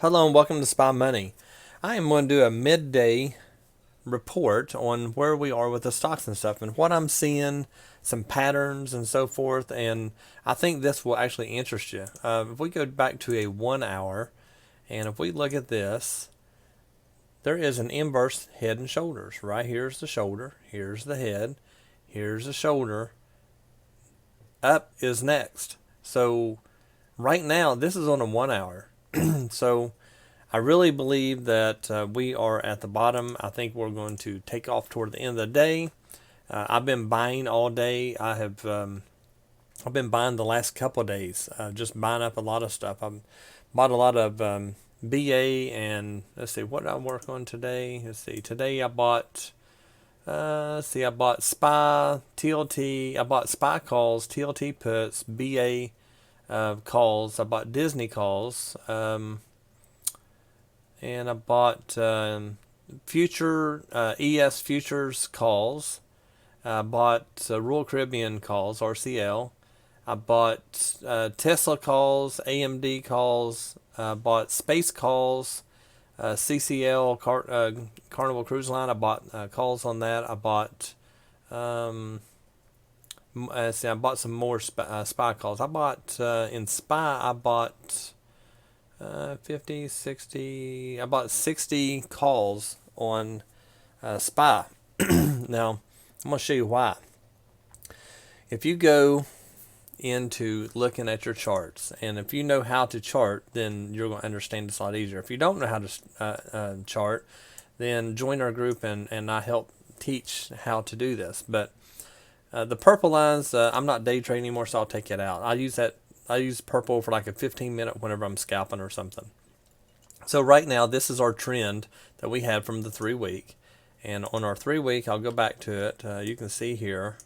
Hello and welcome to Spy Money. I am going to do a midday report on where we are with the stocks and stuff and what I'm seeing, some patterns and so forth. And I think this will actually interest you. If we go back to a 1 hour and if we look at this, there is an inverse head and shoulders. Right here's the shoulder, here's the head, here's the shoulder, up is next. So right now, this is on a 1 hour. So I really believe that we are at the bottom. I think we're going to take off toward the end of the day. I've been buying all day. I've been buying the last couple of days, just buying up a lot of stuff. I've bought a lot of BA and let's see what did I work on today. Let's see. Today I bought. I bought SPY, TLT. I bought SPY calls, TLT puts, BA calls. I bought Disney calls. And I bought future ES futures calls. I bought Royal Caribbean calls, RCL. I bought Tesla calls, AMD calls. I bought space calls, CCL, Carnival Cruise Line. I bought calls on that. I bought I bought some more SPY calls. I bought in SPY. I bought 50, 60. I bought 60 calls on SPY. Now, I'm going to show you why. If you go into looking at your charts, and if you know how to chart, then you're going to understand this a lot easier. If you don't know how to chart, then join our group and I help teach how to do this. But the purple lines, I'm not day trading anymore, so I'll take it out. I use purple for like a 15-minute whenever I'm scalping or something. So right now, this is our trend that we had from the 3-week. And on our 3-week, I'll go back to it. You can see here,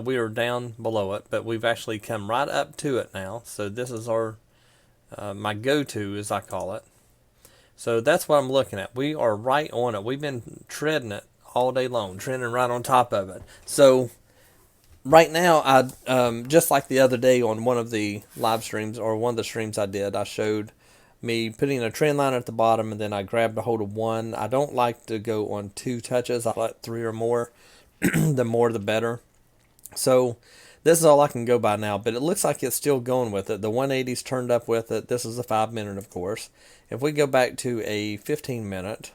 we are down below it, but we've actually come right up to it now. So this is our my go-to, as I call it. So that's what I'm looking at. We are right on it. We've been treading it all day long, trending right on top of it. So right now, I just like the other day on one of the live streams or one of the streams I did, I showed me putting a trend line at the bottom and then I grabbed a hold of one. I don't like to go on 2 touches. I like 3 or more. The more the better. So this is all I can go by now, but it looks like it's still going with it. The 180's turned up with it. This is a 5-minute, of course. If we go back to a 15-minute,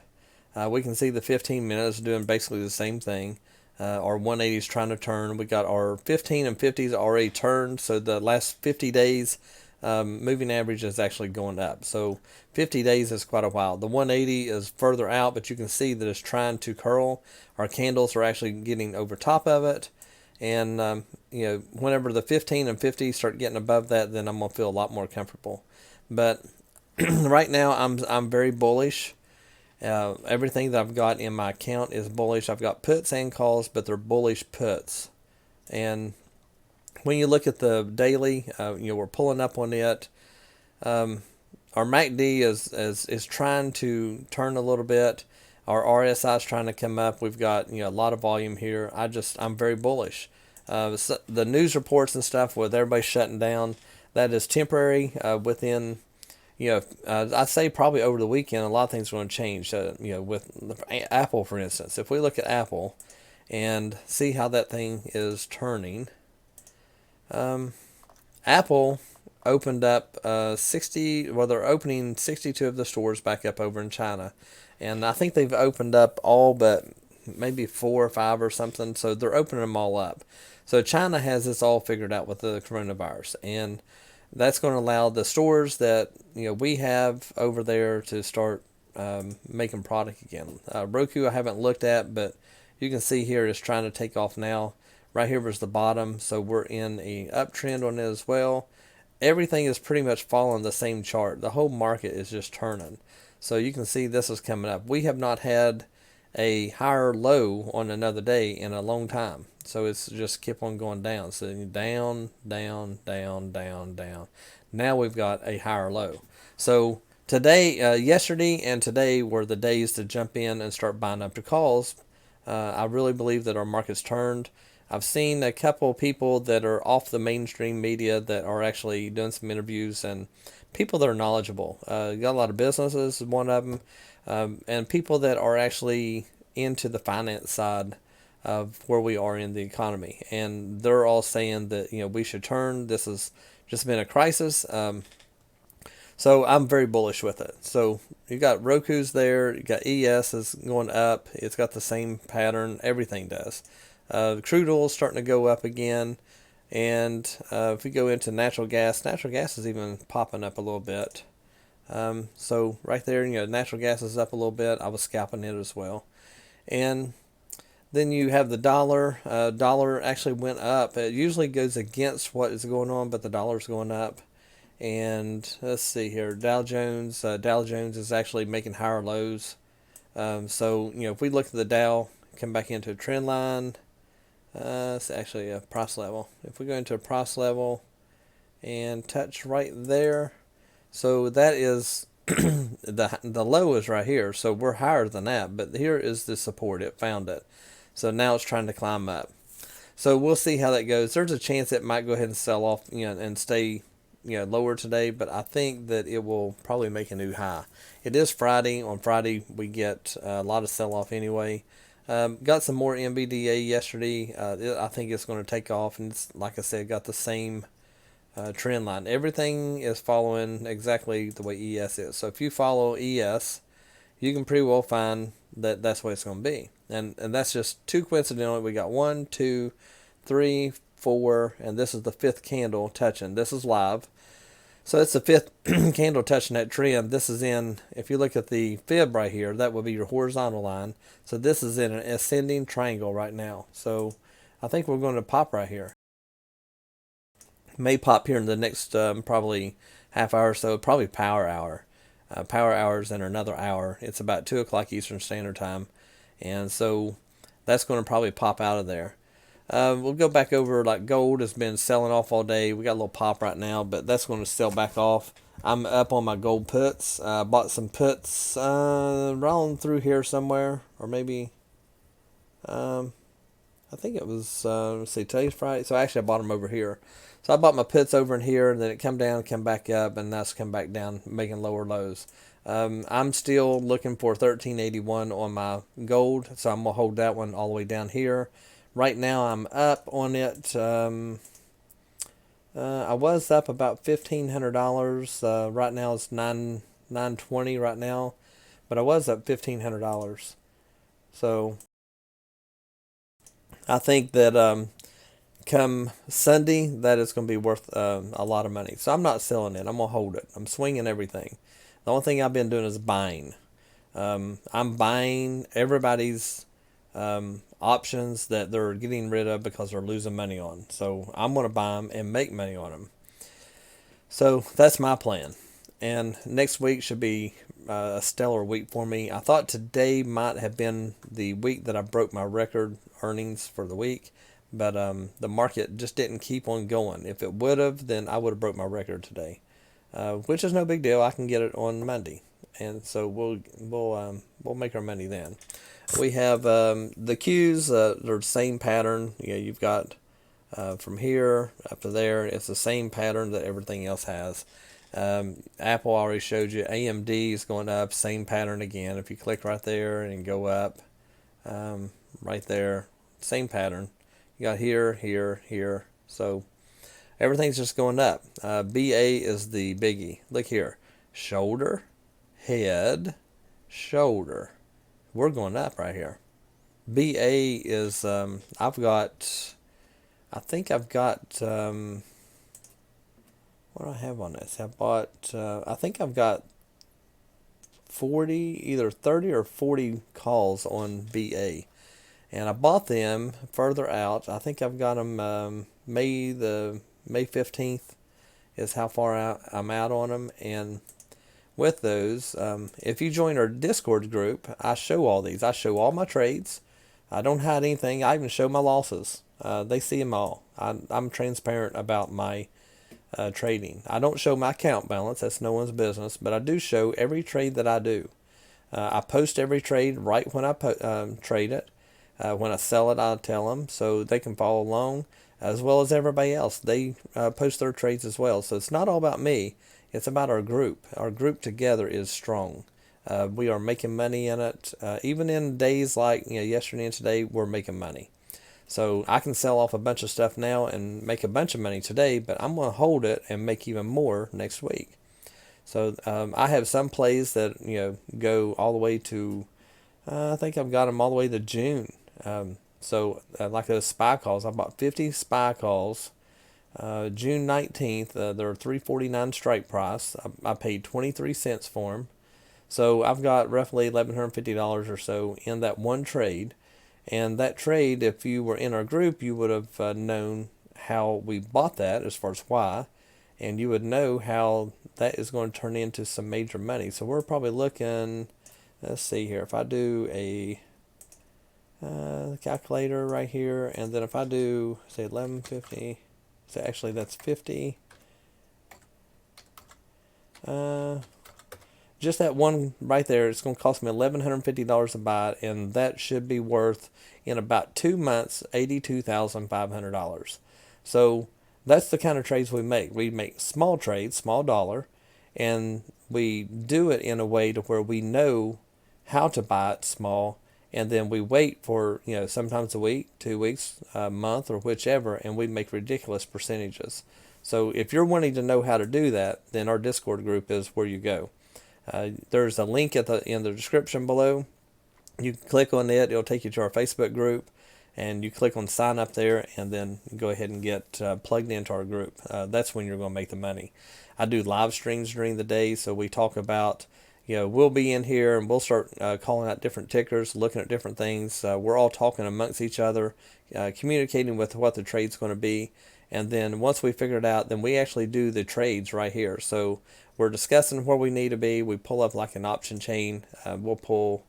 we can see the 15 minutes doing basically the same thing. Our 180 is trying to turn. We got our 15 and 50s already turned. So the last 50 days, moving average is actually going up. So 50 days is quite a while. The 180 is further out, but you can see that it's trying to curl. Our candles are actually getting over top of it. And, whenever the 15 and 50 start getting above that, then I'm going to feel a lot more comfortable. But right now, I'm very bullish. Everything that I've got in my account is bullish. I've got puts and calls, but they're bullish puts. And when you look at the daily, we're pulling up on it. Our MACD is trying to turn a little bit. Our RSI is trying to come up. We've got a lot of volume here. I'm very bullish. The news reports and stuff with everybody shutting down, that is temporary. Within I'd say probably over the weekend, a lot of things are going to change. With Apple, for instance, if we look at Apple and see how that thing is turning, Apple opened up 60. Well, they're opening 62 of the stores back up over in China, and I think they've opened up all but maybe 4 or 5 or something. So they're opening them all up. So China has this all figured out with the coronavirus, and that's going to allow the stores that we have over there to start making product again. Roku I haven't looked at, but you can see here it's trying to take off now. Right here was the bottom, so we're in a uptrend on it as well. Everything is pretty much following the same chart. The whole market is just turning. So you can see this is coming up. We have not had a higher low on another day in a long time. So it's just keep on going down. So down, down, down, down, down. Now we've got a higher low. So today, yesterday and today were the days to jump in and start buying up the calls. I really believe that our market's turned. I've seen a couple of people that are off the mainstream media that are actually doing some interviews and people that are knowledgeable. Got a lot of businesses, one of them, and people that are actually into the finance side of where we are in the economy, and they're all saying that we should turn. This has just been a crisis. So I'm very bullish with it. So you got Roku's there. You got ES is going up. It's got the same pattern. Everything does. Crude oil is starting to go up again. And if we go into natural gas is even popping up a little bit. So right there, natural gas is up a little bit. I was scalping it as well. And then you have the dollar. Dollar actually went up. It usually goes against what is going on, but the dollar's going up. And let's see here, Dow Jones is actually making higher lows. So if we look at the Dow, come back into a trend line. It's actually a price level. If we go into a price level and touch right there, so that is the low is right here. So we're higher than that, but here is the support. It found it. So now it's trying to climb up. So we'll see how that goes. There's a chance it might go ahead and sell off, and stay lower today, but I think that it will probably make a new high. It is Friday. On Friday, we get a lot of sell-off anyway. Got some more NVDA yesterday. I think it's going to take off, and it's, like I said, got the same trend line. Everything is following exactly the way ES is. So if you follow ES, you can pretty well find that that's what it's going to be. And that's just too coincidental. We got 1, 2, 3, 4, and this is the 5th candle touching. This is live. So it's the 5th candle touching that trend. This is in, if you look at the fib right here, that would be your horizontal line. So this is in an ascending triangle right now. So I think we're going to pop right here. May pop here in the next probably half hour or so, probably power hour. Power hours in another hour. It's about 2 o'clock Eastern Standard Time. And so that's going to probably pop out of there. We'll go back over, like gold has been selling off all day. We got a little pop right now, but that's going to sell back off. I'm up on my gold puts. Bought some puts rolling through here somewhere, or maybe I think it was let's see, today's Friday. So actually I bought them over here. So I bought my puts over in here, and then it come down, come back up, and now it's come back down, making lower lows. I'm still looking for 1381 on my gold, so I'm gonna hold that one all the way down here. Right now I'm up on it. I was up about $1,500. Right now it's $920 right now, but I was up $1,500. So I think that come Sunday that it's going to be worth a lot of money. So I'm not selling it. I'm gonna hold it. I'm swinging everything. The only thing I've been doing is buying. I'm buying everybody's options that they're getting rid of because they're losing money on. So I'm going to buy them and make money on them. So that's my plan. And next week should be a stellar week for me. I thought today might have been the week that I broke my record earnings for the week, but the market just didn't keep on going. If it would have, then I would have broke my record today, which is no big deal. I can get it on Monday, and so we'll make our money then. We have the Qs. They're the same pattern. You've got from here up to there. It's the same pattern that everything else has. Apple already showed you. AMD is going up. Same pattern again. If you click right there and go up, right there, same pattern. You got here, here, here. So everything's just going up. BA is the biggie. Look here. Shoulder, head, shoulder. We're going up right here. BA is, I think I've got, what do I have on this? I think I've got 40, either 30 or 40 calls on BA. And I bought them further out. I think I've got them May 15th is how far out I'm out on them. And with those, if you join our Discord group, I show all these. I show all my trades. I don't hide anything. I even show my losses. They see them all. I'm transparent about my trading. I don't show my account balance. That's no one's business. But I do show every trade that I do. I post every trade right when I trade it. When I sell it, I tell them so they can follow along, as well as everybody else. They post their trades as well. So it's not all about me. It's about our group. Our group together is strong. We are making money in it. Even in days like yesterday and today, we're making money. So I can sell off a bunch of stuff now and make a bunch of money today, but I'm going to hold it and make even more next week. So I have some plays that go all the way to I think I've got them all the way to June. Like those spy calls, I bought 50 spy calls. June 19th, they're $3.49 strike price. I paid 23 cents for them. So I've got roughly $1,150 or so in that one trade. And that trade, if you were in our group, you would have known how we bought that as far as why. And you would know how that is going to turn into some major money. So we're probably looking, let's see here, if I do a calculator right here, and then if I do, say, 1150, so actually that's 50. Just that one right there, it's going to cost me $1,150 to buy it, and that should be worth, in about 2 months, $82,500. So that's the kind of trades we make. We make small trades, small dollar, and we do it in a way to where we know how to buy it small, and then we wait for, sometimes a week, 2 weeks, a month, or whichever, and we make ridiculous percentages. So if you're wanting to know how to do that, then our Discord group is where you go. There's a link in the description below. You click on it, it'll take you to our Facebook group, and you click on sign up there, and then go ahead and get plugged into our group. That's when you're going to make the money. I do live streams during the day, so we talk about, we'll be in here and we'll start calling out different tickers, looking at different things. We're all talking amongst each other, communicating with what the trade's going to be. And then once we figure it out, then we actually do the trades right here. So we're discussing where we need to be. We pull up like an option chain. We'll pull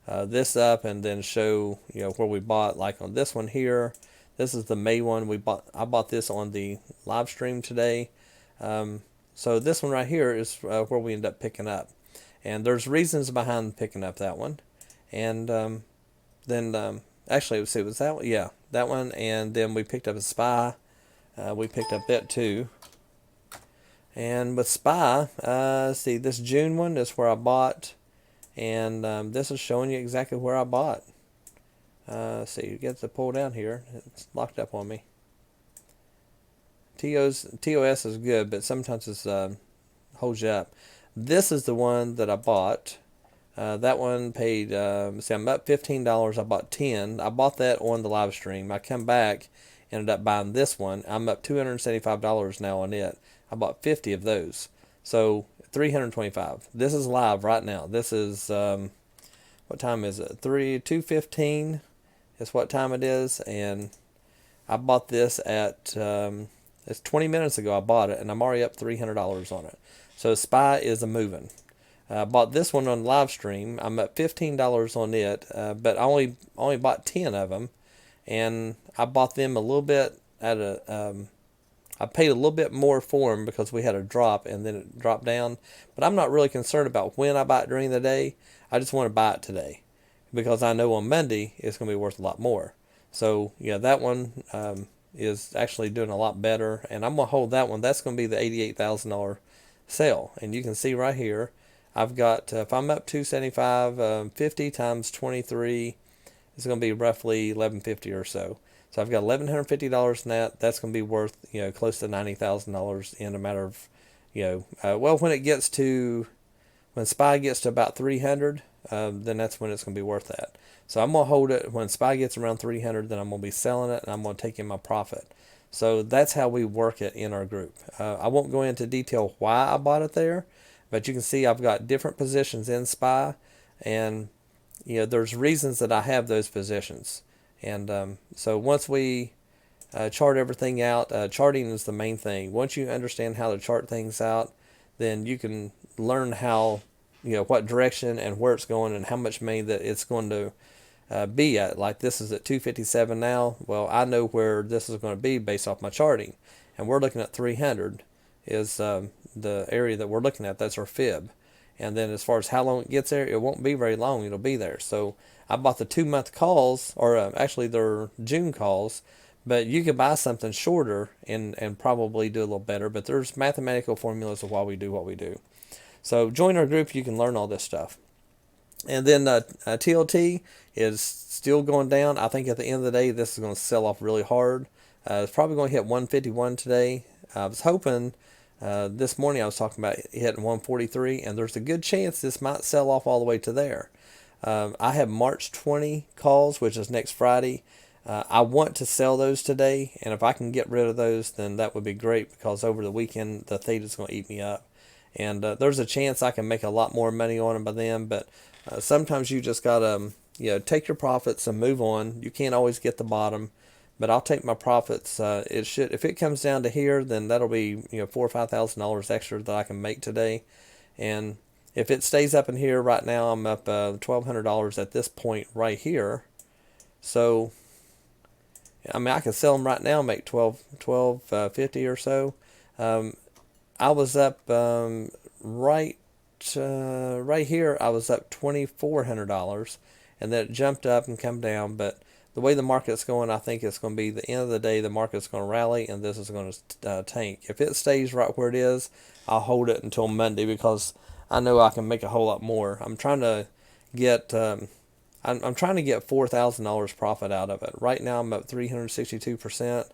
this up and then show where we bought. Like on this one here, this is the May one. I bought this on the live stream today. So this one right here is where we end up picking up. And there's reasons behind picking up that one. And then actually, let's see, was that one? Yeah, that one. And then we picked up a SPY. We picked up that too. And with SPY, see, this June one is where I bought. And this is showing you exactly where I bought. See, you get to pull down here. It's locked up on me. TOS is good, but sometimes it holds you up. This is the one that I bought. That one paid, see, I'm up $15. I bought 10. I bought that on the live stream. I come back, ended up buying this one. I'm up $275 now on it. I bought 50 of those. So $325. This is live right now. This is, what time is it? 2:15 is what time it is. And I bought this at, it's 20 minutes ago I bought it, and I'm already up $300 on it. So SPY is a moving. I bought this one on live stream. I'm at $15 on it, but I only bought 10 of them, and I bought them a little bit at a. I paid a little bit more for them because we had a drop and then it dropped down. But I'm not really concerned about when I buy it during the day. I just want to buy it today because I know on Monday it's going to be worth a lot more. So yeah, that one is actually doing a lot better, and I'm going to hold that one. That's going to be the $88,000 sale, and you can see right here. I've got, if I'm up 275, 50 times 23 is going to be roughly $1,150 or so. So I've got $1,150 in that. That's going to be worth, close to $90,000 in a matter of, well, when SPY gets to about 300, then that's when it's going to be worth that. So I'm going to hold it. When SPY gets around 300, then I'm going to be selling it, and I'm going to take in my profit. So that's how we work it in our group. I won't go into detail why I bought it there, but you can see I've got different positions in SPY, and there's reasons that I have those positions. And so once we chart everything out, charting is the main thing. Once you understand how to chart things out, then you can learn how, what direction and where it's going and how much money that it's going to be at. Like this is at 257 now. Well, I know where this is going to be based off my charting, and we're looking at 300 is the area that we're looking at. That's our fib. And then as far as how long it gets there, it won't be very long. It'll be there. So I bought the 2 month calls, or actually they're June calls, But you could buy something shorter and probably do a little better. But there's mathematical formulas of why we do what we do. So join our group. You can learn all this stuff. And then TLT is still going down. I think at the end of the day, this is going to sell off really hard. It's probably going to hit 151 today. I was hoping this morning I was talking about hitting 143, and there's a good chance this might sell off all the way to there. I have March 20 calls, which is next Friday. I want to sell those today, and if I can get rid of those, then that would be great, because over the weekend the theta is going to eat me up. And there's a chance I can make a lot more money on them by then, but sometimes you just gotta take your profits and move on. You can't always get the bottom, but I'll take my profits. It should, if it comes down to here, then that'll be $4,000 or $5,000 extra that I can make today. And if it stays up in here right now, I'm up $1,200 at this point right here. So I mean, I could sell them right now, make $12.50 or so. I was up right here. I was up $2,400, and then it jumped up and come down. But the way the market's going, I think it's going to be the end of the day. The market's going to rally, and this is going to tank. If it stays right where it is, I'll hold it until Monday, because I know I can make a whole lot more. I'm trying to get I'm trying to get $4,000 profit out of it. Right now I'm up 362%,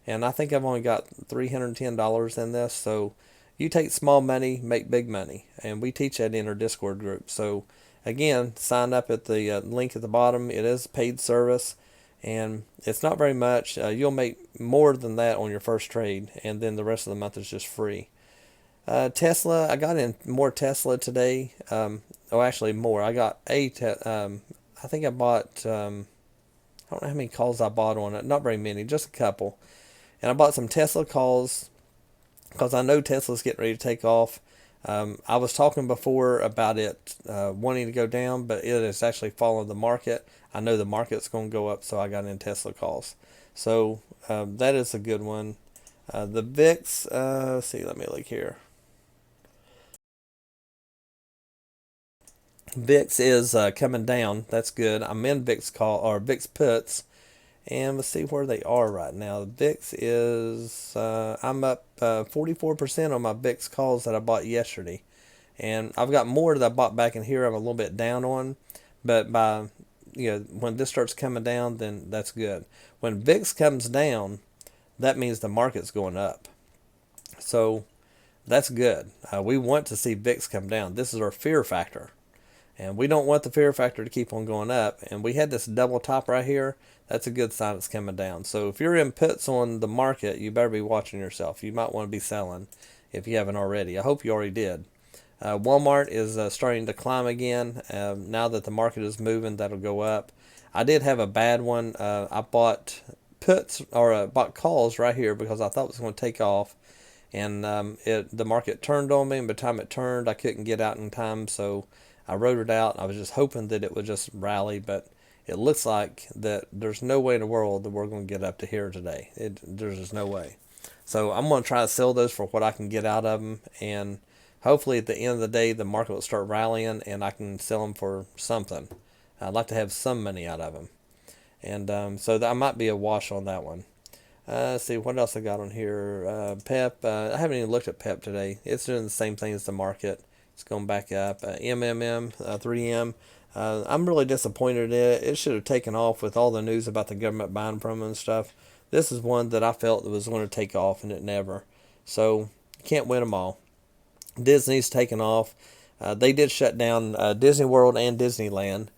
and I think I've only got $310 in this. So you take small money, make big money, and we teach that in our Discord group. So again, sign up at the link at the bottom. It is a paid service, and it's not very much. You'll make more than that on your first trade, and then the rest of the month is just free. Tesla, I got in more Tesla today. Actually more. I got I think I bought, I don't know how many calls I bought on it. Not very many, just a couple. And I bought some Tesla calls because I know Tesla's getting ready to take off. I was talking before about it wanting to go down, but it is actually following the market. I know the market's going to go up, so I got in Tesla calls. So that is a good one. The VIX, let's see, let me look here. VIX is coming down. That's good. I'm in VIX call or VIX puts, and let's see where they are right now. The VIX is I'm up 44% on my VIX calls that I bought yesterday, and I've got more that I bought back in here. I'm a little bit down on, but by when this starts coming down, then that's good. When VIX comes down, that means the market's going up. So that's good. We want to see VIX come down. This is our fear factor. And we don't want the fear factor to keep on going up. And we had this double top right here. That's a good sign it's coming down. So if you're in puts on the market, you better be watching yourself. You might want to be selling if you haven't already. I hope you already did. Walmart is starting to climb again. Now that the market is moving, that'll go up. I did have a bad one. I bought puts or bought calls right here because I thought it was going to take off. And the market turned on me. And by the time it turned, I couldn't get out in time. So I wrote it out. I was just hoping that it would just rally, but it looks like that there's no way in the world that we're going to get up to here today. There's just no way. So I'm going to try to sell those for what I can get out of them, and hopefully at the end of the day the market will start rallying and I can sell them for something. I'd like to have some money out of them, and so that might be a wash on that one. Let's see what else I got on here. PEP. I haven't even looked at PEP today. It's doing the same thing as the market. It's going back up. MMM, 3M. I'm really disappointed in it. It should have taken off with all the news about the government buying from them and stuff. This is one that I felt that was going to take off, and it never. So you can't win them all. Disney's taken off. They did shut down Disney World and Disneyland,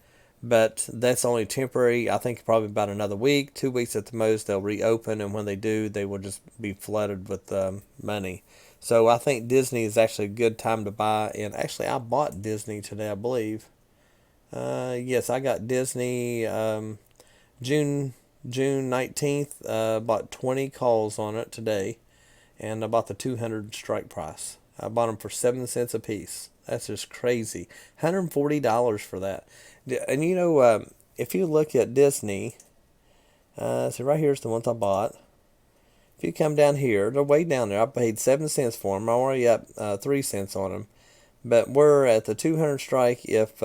but that's only temporary. I think probably about another week, 2 weeks at the most, they'll reopen, and when they do, they will just be flooded with money. So I think Disney is actually a good time to buy. And actually, I bought Disney today, I believe. Yes, I got Disney June 19th. Bought 20 calls on it today. And I bought the 200 strike price. I bought them for 7 cents a piece. That's just crazy. $140 for that. And if you look at Disney, so right here's the ones I bought. If you come down here, they're way down there. I paid 7 cents for them. I'm already up 3 cents on them. But we're at the 200 strike if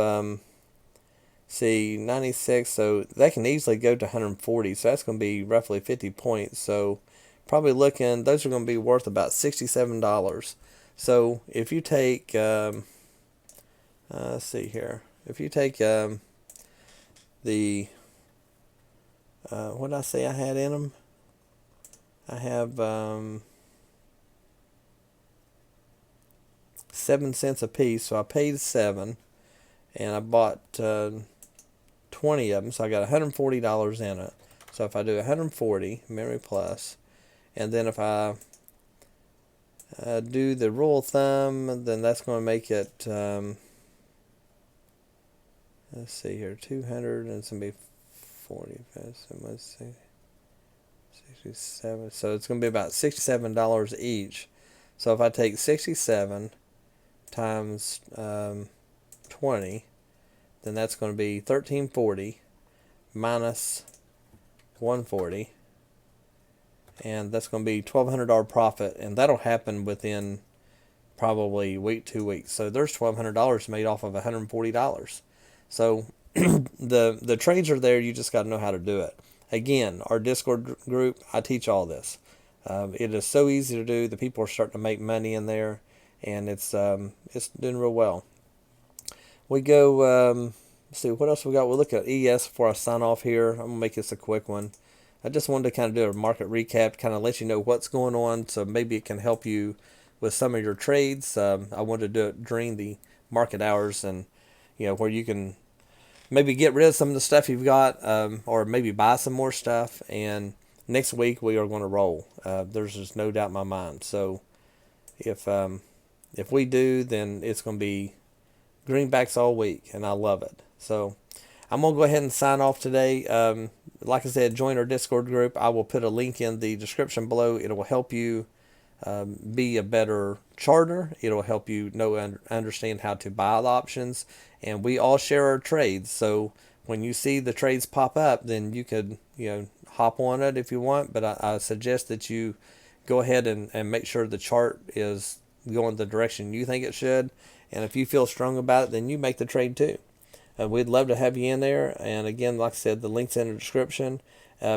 see 96, so they can easily go to 140, so that's going to be roughly 50 points. So probably looking, those are going to be worth about $67. So if you take let's see here, if you take the what did I say I had in them? I have 7 cents a piece, so I paid 7, and I bought 20 of them, so I got $140 in it. So if I do 140 memory plus, and then if I do the rule of thumb, then that's going to make it let's see here, 200, and it's going to be 45, so let's see, 67, so it's going to be about $67 each. So if I take 67 times 20, then that's going to be 1340 minus 140, and that's going to be $1,200 profit, and that'll happen within probably a week, 2 weeks. So there's $1,200 made off of $140. So the trades are there. You just got to know how to do it. Again, our Discord group, I teach all this. It is so easy to do. The people are starting to make money in there, and it's doing real well. We go, let's see, what else we got? We'll look at ES before I sign off here. I'm going to make this a quick one. I just wanted to kind of do a market recap, kind of let you know what's going on, so maybe it can help you with some of your trades. I wanted to do it during the market hours, and where you can maybe get rid of some of the stuff you've got, or maybe buy some more stuff. And next week we are going to roll. There's just no doubt in my mind. So if we do, then it's going to be greenbacks all week, and I love it. So I'm going to go ahead and sign off today. Like I said, join our Discord group. I will put a link in the description below. It will help you be a better charter. It'll help you understand how to buy the options, and we all share our trades. So when you see the trades pop up, then you could hop on it if you want, but I suggest that you go ahead and make sure the chart is going the direction you think it should, and if you feel strong about it, then you make the trade too. We'd love to have you in there, and again, like I said, the link's in the description.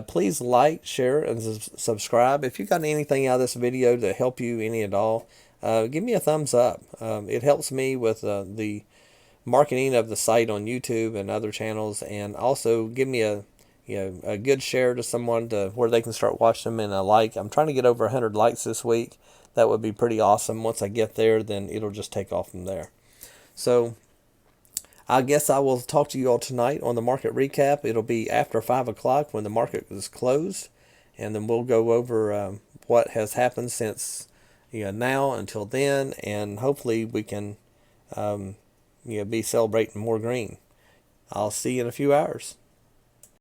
Please like, share, and subscribe. If you got anything out of this video to help you any at all, give me a thumbs up. It helps me with the marketing of the site on YouTube and other channels, and also give me a good share to someone to where they can start watching them, and a like. I'm trying to get over 100 likes this week. That would be pretty awesome. Once I get there, then it'll just take off from there. So I guess I will talk to you all tonight on the market recap. It'll be after 5 o'clock when the market is closed, and then we'll go over what has happened since now until then, and hopefully we can be celebrating more green. I'll see you in a few hours.